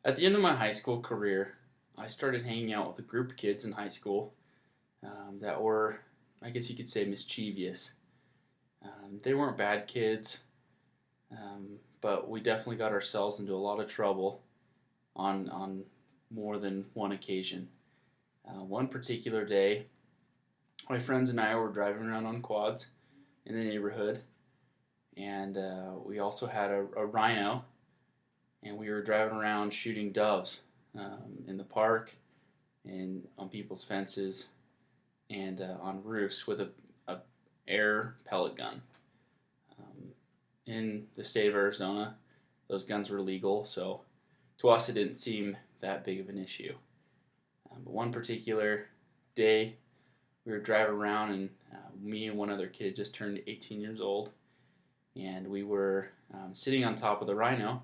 At the end of my high school career, I started hanging out with a group of kids in high school that were, I guess you could say, mischievous. They weren't bad kids, but we definitely got ourselves into a lot of trouble on more than one occasion. One particular day, my friends and I were driving around on quads in the neighborhood, and we also had a rhino, and we were driving around shooting doves in the park and on people's fences and on roofs with a air pellet gun. In the state of Arizona, those guns were legal, so to us it didn't seem that big of an issue. But one particular day, we were driving around, and me and one other kid had just turned 18 years old, and we were sitting on top of the rhino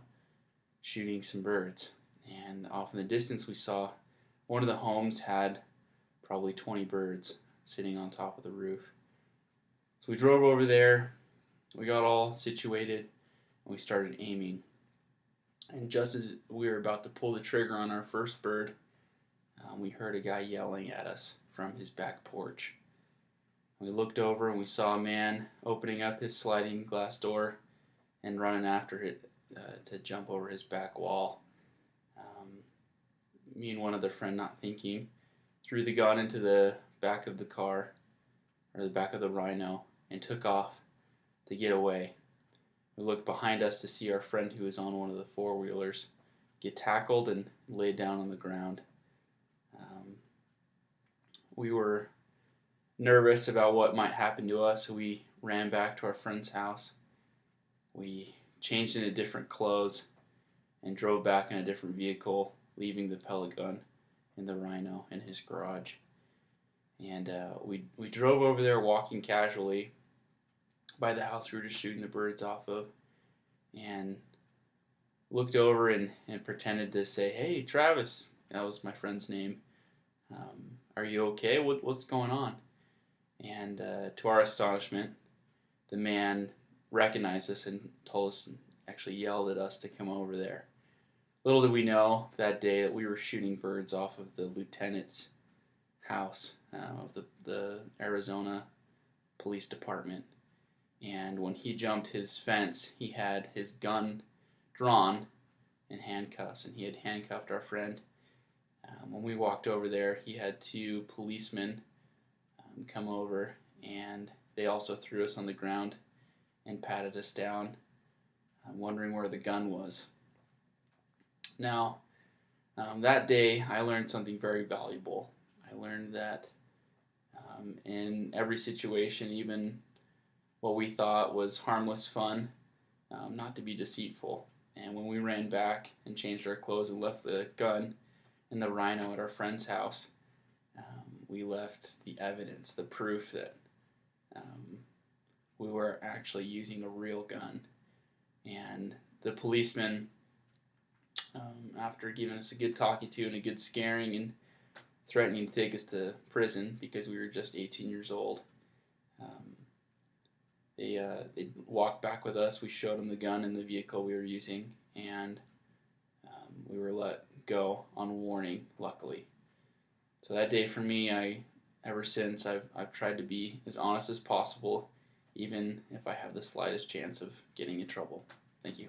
shooting some birds. And off in the distance, we saw one of the homes had probably 20 birds sitting on top of the roof. So we drove over there, we got all situated, and we started aiming. And just as we were about to pull the trigger on our first bird, we heard a guy yelling at us from his back porch. We looked over and we saw a man opening up his sliding glass door and running after it to jump over his back wall. Me and one other friend, not thinking, threw the gun into the back of the car, or the back of the rhino, and took off to get away. We looked behind us to see our friend who was on one of the four-wheelers get tackled and laid down on the ground. We were nervous about what might happen to us, so we ran back to our friend's house. We changed into different clothes and drove back in a different vehicle, leaving the pellet gun in the rhino in his garage. And we drove over there walking casually by the house we were just shooting the birds off of, and looked over and pretended to say, "Hey, Travis," that was my friend's name, "are you okay? What's going on?" And to our astonishment, the man recognized us and told us, actually yelled at us to come over there. Little did we know that day that we were shooting birds off of the lieutenant's house of the Arizona Police Department. And when he jumped his fence, he had his gun drawn in handcuffs, and he had handcuffed our friend. When we walked over there, he had two policemen come over, and they also threw us on the ground and patted us down, wondering where the gun was. Now, that day, I learned something very valuable. I learned that in every situation, even what we thought was harmless fun, not to be deceitful. And when we ran back and changed our clothes and left the gun and the rhino at our friend's house, we left the evidence, the proof that we were actually using a real gun. And the policeman, after giving us a good talking to and a good scaring and threatening to take us to prison because we were just 18 years old, they walked back with us. We showed them the gun and the vehicle we were using, and we were let go on warning, luckily. So that day for me, ever since, I've tried to be as honest as possible, even if I have the slightest chance of getting in trouble. Thank you.